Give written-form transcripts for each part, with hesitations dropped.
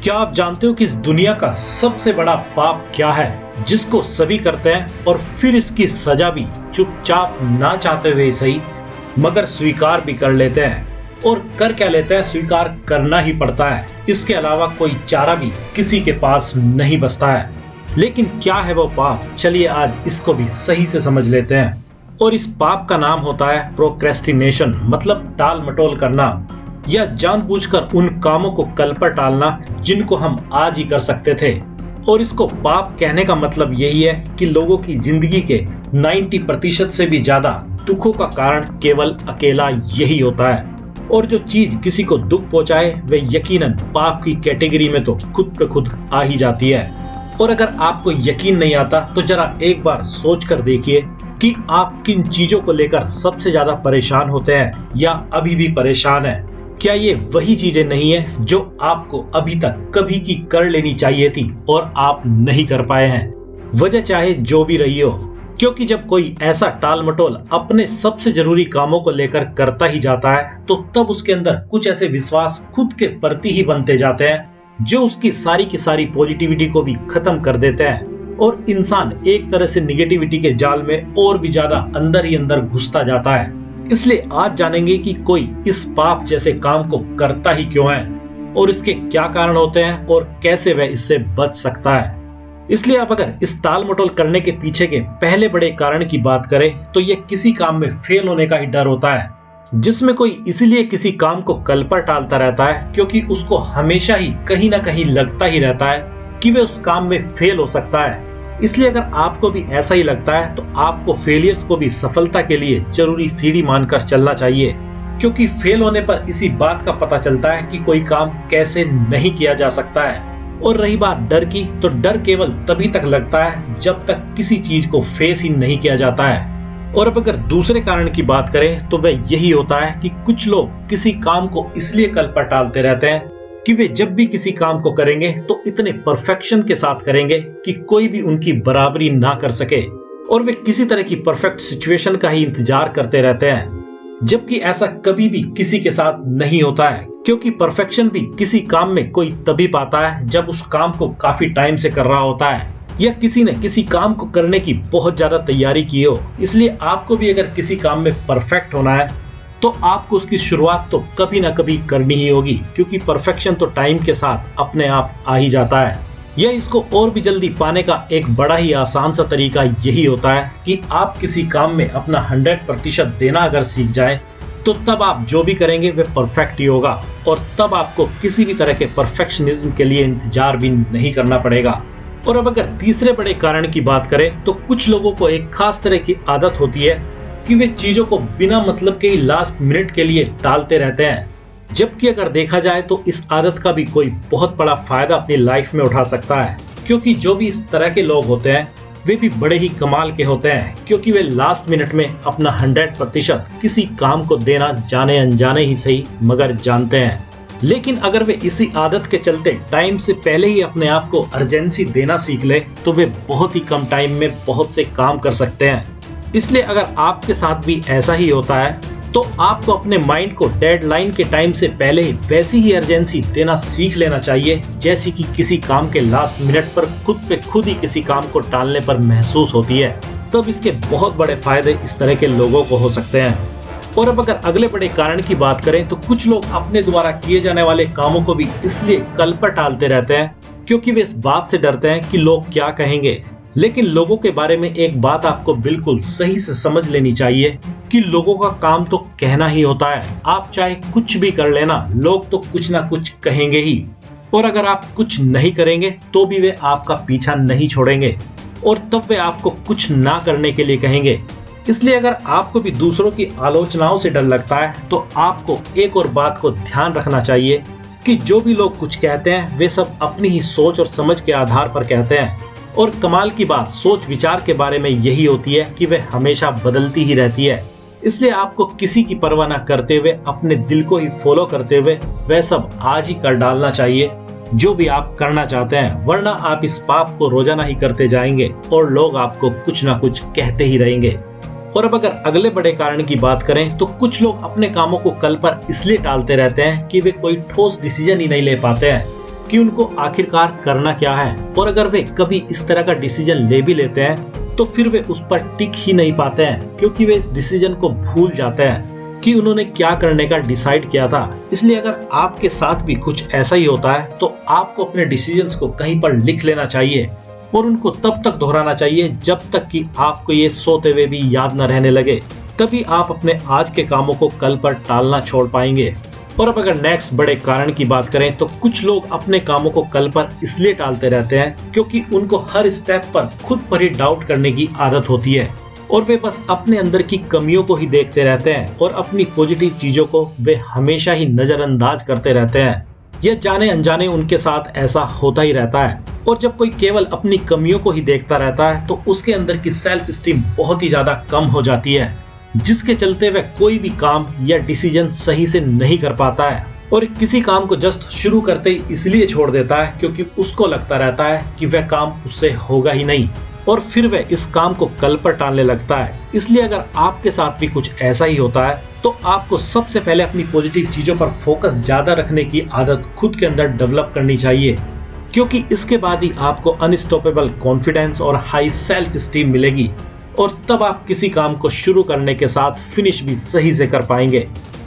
क्या आप जानते हो कि इस दुनिया का सबसे बड़ा पाप क्या है, जिसको सभी करते हैं और फिर इसकी सजा भी चुपचाप ना चाहते हुए सही मगर स्वीकार भी कर लेते हैं। और कर क्या लेते हैं, स्वीकार करना ही पड़ता है। इसके अलावा कोई चारा भी किसी के पास नहीं बचता है। लेकिन क्या है वो पाप, चलिए आज इसको भी सही से समझ लेते हैं। और इस पाप का नाम होता है प्रोक्रेस्टिनेशन, मतलब टाल मटोल करना या जानबूझकर उन कामों को कल पर टालना जिनको हम आज ही कर सकते थे। और इसको पाप कहने का मतलब यही है कि लोगों की जिंदगी के 90% से भी ज्यादा दुखों का कारण केवल अकेला यही होता है। और जो चीज किसी को दुख पहुंचाए वे यकीनन पाप की कैटेगरी में तो खुद पे खुद आ ही जाती है। और अगर आपको यकीन नहीं आता तो जरा एक बार सोच कर देखिए कि आप किन चीजों को लेकर सबसे ज्यादा परेशान होते हैं या अभी भी परेशान हैं। क्या ये वही चीजें नहीं है जो आपको अभी तक कभी की कर लेनी चाहिए थी और आप नहीं कर पाए हैं? वजह चाहे जो भी रही हो, क्योंकि जब कोई ऐसा टाल मटोल अपने सबसे जरूरी कामों को लेकर करता ही जाता है तो तब उसके अंदर कुछ ऐसे विश्वास खुद के प्रति ही बनते जाते हैं जो उसकी सारी की सारी पॉजिटिविटी को भी खत्म कर देते हैं। और इंसान एक तरह से निगेटिविटी के जाल में और भी ज्यादा अंदर ही अंदर घुसता जाता है। इसलिए आज जानेंगे कि कोई इस पाप जैसे काम को करता ही क्यों है और इसके क्या कारण होते हैं और कैसे वह इससे बच सकता है। इसलिए अब अगर इस टाल मटोल करने के पीछे के पहले बड़े कारण की बात करें तो यह किसी काम में फेल होने का ही डर होता है, जिसमें कोई इसीलिए किसी काम को कल पर टालता रहता है क्योंकि उसको हमेशा ही कहीं ना कहीं लगता ही रहता है कि वह उस काम में फेल हो सकता है। इसलिए अगर आपको भी ऐसा ही लगता है तो आपको फेलियर्स को भी सफलता के लिए जरूरी सीढ़ी मानकर चलना चाहिए, क्योंकि फेल होने पर इसी बात का पता चलता है कि कोई काम कैसे नहीं किया जा सकता है। और रही बात डर की, तो डर केवल तभी तक लगता है जब तक किसी चीज को फेस ही नहीं किया जाता है। और अब अगर दूसरे कारण की बात करें तो वह यही होता है कि कुछ लोग किसी काम को इसलिए कल पर टालते रहते हैं कि वे जब भी किसी काम को करेंगे तो इतने परफेक्शन के साथ करेंगे कि कोई भी उनकी बराबरी ना कर सके। और वे किसी तरह की परफेक्ट सिचुएशन का ही इंतजार करते रहते हैं, जबकि ऐसा कभी भी किसी के साथ नहीं होता है, क्योंकि परफेक्शन भी किसी काम में कोई तभी पाता है जब उस काम को काफी टाइम से कर रहा होता है या किसी ने किसी काम को करने की बहुत ज्यादा तैयारी की हो। इसलिए आपको भी अगर किसी काम में परफेक्ट होना है तो आपको उसकी शुरुआत तो कभी ना कभी करनी ही होगी, क्योंकि परफेक्शन तो टाइम के साथ अपने आप आ ही जाता है। यह इसको और भी जल्दी पाने का एक बड़ा ही आसान सा तरीका यही होता है कि आप किसी काम में अपना 100% देना अगर सीख जाए तो तब आप जो भी करेंगे वह परफेक्ट ही होगा और तब आपको किसी भी तरह के परफेक्शनिज्म के लिए इंतजार भी नहीं करना पड़ेगा। और अब अगर तीसरे बड़े कारण की बात करें तो कुछ लोगों को एक खास तरह की आदत होती है कि वे चीजों को बिना मतलब के ही लास्ट मिनट के लिए टालते रहते हैं, जबकि अगर देखा जाए तो इस आदत का भी कोई बहुत बड़ा फायदा अपनी लाइफ में उठा सकता है। क्योंकि जो भी इस तरह के लोग होते हैं वे भी बड़े ही कमाल के होते हैं, क्योंकि वे लास्ट मिनट में अपना 100% किसी काम को देना जाने अनजाने ही सही मगर जानते हैं। लेकिन अगर वे इसी आदत के चलते टाइम से पहले ही अपने आप को अर्जेंसी देना सीख ले तो वे बहुत ही कम टाइम में बहुत से काम कर सकते हैं। इसलिए अगर आपके साथ भी ऐसा ही होता है तो आपको अपने माइंड को डेडलाइन के टाइम से पहले ही वैसी ही अर्जेंसी देना सीख लेना चाहिए जैसी कि किसी काम के लास्ट मिनट पर खुद पे खुद ही किसी काम को टालने पर महसूस होती है। तब इसके बहुत बड़े फायदे इस तरह के लोगों को हो सकते हैं। और अब अगर अगले बड़े कारण की बात करें तो कुछ लोग अपने द्वारा किए जाने वाले कामों को भी इसलिए कल पर टालते रहते हैं क्योंकि वे इस बात से डरते हैं कि लोग क्या कहेंगे। लेकिन लोगों के बारे में एक बात आपको बिल्कुल सही से समझ लेनी चाहिए कि लोगों का काम तो कहना ही होता है। आप चाहे कुछ भी कर लेना, लोग तो कुछ ना कुछ कहेंगे ही। और अगर आप कुछ नहीं करेंगे तो भी वे आपका पीछा नहीं छोड़ेंगे और तब वे आपको कुछ ना करने के लिए कहेंगे। इसलिए अगर आपको भी दूसरों की आलोचनाओं से डर लगता है तो आपको एक और बात को ध्यान रखना चाहिए कि जो भी लोग कुछ कहते हैं वे सब अपनी ही सोच और समझ के आधार पर कहते हैं। और कमाल की बात सोच विचार के बारे में यही होती है कि वह हमेशा बदलती ही रहती है। इसलिए आपको किसी की परवाह न करते हुए अपने दिल को ही फॉलो करते हुए वह सब आज ही कर डालना चाहिए जो भी आप करना चाहते हैं, वरना आप इस पाप को रोजाना ही करते जाएंगे और लोग आपको कुछ ना कुछ कहते ही रहेंगे। और अब अगर अगले बड़े कारण की बात करें तो कुछ लोग अपने कामों को कल पर इसलिए टालते रहते हैं कि वे कोई ठोस डिसीजन ही नहीं ले पाते हैं कि उनको आखिरकार करना क्या है, और अगर वे कभी इस तरह का डिसीजन ले भी लेते हैं तो फिर वे उस पर टिक ही नहीं पाते हैं, क्योंकि वे इस डिसीजन को भूल जाते हैं कि उन्होंने क्या करने का डिसाइड किया था। इसलिए अगर आपके साथ भी कुछ ऐसा ही होता है तो आपको अपने डिसीजंस को कहीं पर लिख लेना चाहिए और उनको तब तक दोहराना चाहिए जब तक कि आपको ये सोते हुए भी याद न रहने लगे। तभी आप अपने आज के कामों को कल पर टालना छोड़ पाएंगे। और अब अगर नेक्स्ट बड़े कारण की बात करें तो कुछ लोग अपने कामों को कल पर इसलिए टालते रहते हैं क्योंकि उनको हर स्टेप पर खुद पर ही डाउट करने की आदत होती है और वे बस अपने अंदर की कमियों को ही देखते रहते हैं और अपनी पॉजिटिव चीजों को वे हमेशा ही नजरअंदाज करते रहते हैं। यह जाने अनजाने उनके साथ ऐसा होता ही रहता है। और जब कोई केवल अपनी कमियों को ही देखता रहता है तो उसके अंदर की सेल्फ स्टीम बहुत ही ज्यादा कम हो जाती है, जिसके चलते वह कोई भी काम या डिसीजन सही से नहीं कर पाता है और किसी काम को जस्ट शुरू करते ही इसलिए छोड़ देता है क्योंकि उसको लगता रहता है कि वह काम उससे होगा ही नहीं और फिर वह इस काम को कल पर टालने लगता है। इसलिए अगर आपके साथ भी कुछ ऐसा ही होता है तो आपको सबसे पहले अपनी पॉजिटिव चीजों पर फोकस ज्यादा रखने की आदत खुद के अंदर डेवलप करनी चाहिए, क्योंकि इसके बाद ही आपको अनस्टॉपेबल कॉन्फिडेंस और हाई सेल्फ स्टीम मिलेगी और तब आप किसी काम को शुरू करने के साथ फिनिश भी सही से कर पाएंगे।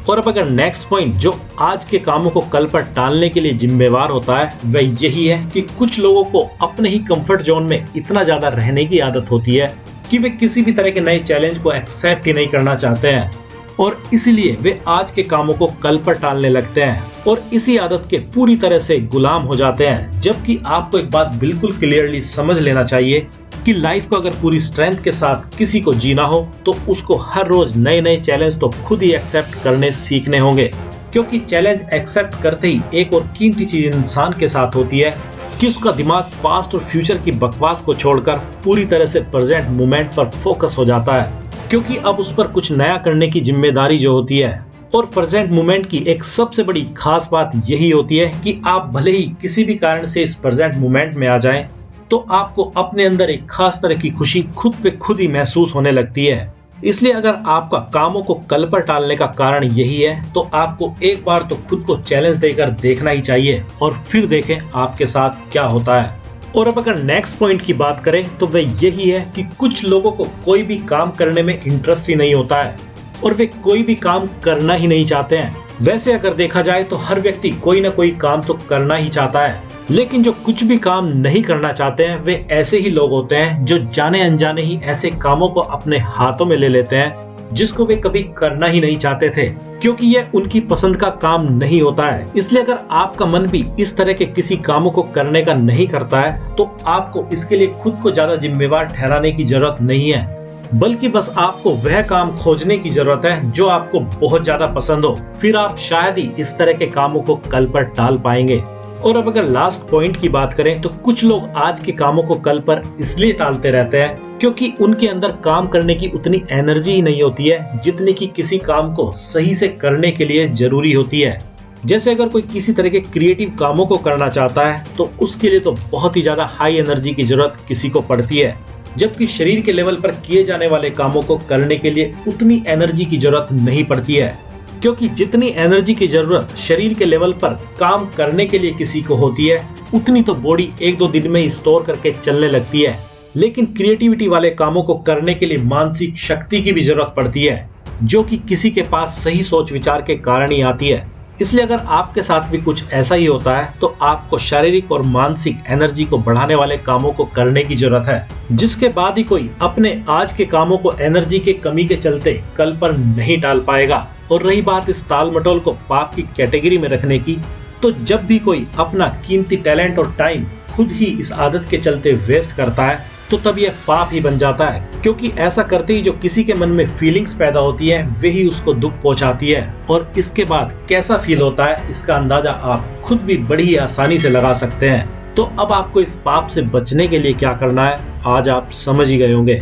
और अब अगर नेक्स्ट पॉइंट जो आज के कामों को कल पर टालने के लिए जिम्मेवार होता है वह यही है कि कुछ लोगों को अपने ही कंफर्ट जोन में इतना ज्यादा रहने की आदत होती है कि वे किसी भी तरह के नए चैलेंज को एक्सेप्ट ही नहीं करना चाहते हैं और इसीलिए वे आज के कामों को कल पर टालने लगते हैं और इसी आदत के पूरी तरह से गुलाम हो जाते हैं। जबकि आपको एक बात बिल्कुल क्लियरली समझ लेना चाहिए कि लाइफ को अगर पूरी स्ट्रेंथ के साथ किसी को जीना हो तो उसको हर रोज नए नए चैलेंज तो खुद ही एक्सेप्ट करने सीखने होंगे, क्योंकि चैलेंज एक्सेप्ट करते ही एक और कीमती चीज इंसान के साथ होती है कि उसका दिमाग पास्ट और फ्यूचर की बकवास को छोड़कर पूरी तरह से प्रेजेंट मोमेंट पर फोकस हो जाता है, क्योंकि अब उस पर कुछ नया करने की जिम्मेदारी जो होती है। और प्रेजेंट मोमेंट की एक सबसे बड़ी खास बात यही होती है कि आप भले ही किसी भी कारण से इस प्रेजेंट मोमेंट में आ जाएं तो आपको अपने अंदर एक खास तरह की खुशी खुद पे खुद ही महसूस होने लगती है। इसलिए अगर आपका कामों को कल पर टालने का कारण यही है तो आपको एक बार तो खुद को चैलेंज देकर देखना ही चाहिए और फिर देखें आपके साथ क्या होता है। और अब अगर नेक्स्ट पॉइंट की बात करें तो वह यही है कि कुछ लोगों को कोई भी काम करने में इंटरेस्ट ही नहीं होता है और वे कोई भी काम करना ही नहीं चाहते हैं। वैसे अगर देखा जाए तो हर व्यक्ति कोई ना कोई काम तो करना ही चाहता है, लेकिन जो कुछ भी काम नहीं करना चाहते हैं वे ऐसे ही लोग होते हैं जो जाने अनजाने ही ऐसे कामों को अपने हाथों में ले लेते हैं जिसको वे कभी करना ही नहीं चाहते थे, क्योंकि यह उनकी पसंद का काम नहीं होता है। इसलिए अगर आपका मन भी इस तरह के किसी कामों को करने का नहीं करता है तो आपको इसके लिए खुद को ज्यादा जिम्मेवार ठहराने की जरूरत नहीं है, बल्कि बस आपको वह काम खोजने की जरूरत है जो आपको बहुत ज्यादा पसंद हो। फिर आप शायद ही इस तरह के कामों को कल पर टाल पाएंगे। और अब अगर लास्ट पॉइंट की बात करें तो कुछ लोग आज के कामों को कल पर इसलिए टालते रहते हैं क्योंकि उनके अंदर काम करने की उतनी एनर्जी ही नहीं होती है जितनी कि किसी काम को सही से करने के लिए जरूरी होती है। जैसे अगर कोई किसी तरह के क्रिएटिव कामों को करना चाहता है तो उसके लिए तो बहुत ही ज्यादा हाई एनर्जी की जरूरत किसी को पड़ती है, जबकि शरीर के लेवल पर किए जाने वाले कामों को करने के लिए उतनी एनर्जी की जरूरत नहीं पड़ती है, क्योंकि जितनी एनर्जी की जरूरत शरीर के लेवल पर काम करने के लिए किसी को होती है उतनी तो बॉडी एक दो दिन में ही स्टोर करके चलने लगती है। लेकिन क्रिएटिविटी वाले कामों को करने के लिए मानसिक शक्ति की भी जरूरत पड़ती है, जो कि किसी के पास सही सोच विचार के कारण ही आती है। इसलिए अगर आपके साथ भी कुछ ऐसा ही होता है तो आपको शारीरिक और मानसिक एनर्जी को बढ़ाने वाले कामों को करने की जरूरत है, जिसके बाद ही कोई अपने आज के कामों को एनर्जी के कमी के चलते कल पर नहीं टाल पाएगा। और रही बात इस टाल मटोल को पाप की कैटेगरी में रखने की, तो जब भी कोई अपना कीमती टैलेंट और टाइम खुद ही इस आदत के चलते वेस्ट करता है तो तब यह पाप ही बन जाता है, क्योंकि ऐसा करते ही जो किसी के मन में फीलिंग्स पैदा होती है वही उसको दुख पहुंचाती है और इसके बाद कैसा फील होता है इसका अंदाजा आप खुद भी बड़ी ही आसानी से लगा सकते हैं। तो अब आपको इस पाप से बचने के लिए क्या करना है आज आप समझ ही गए होंगे।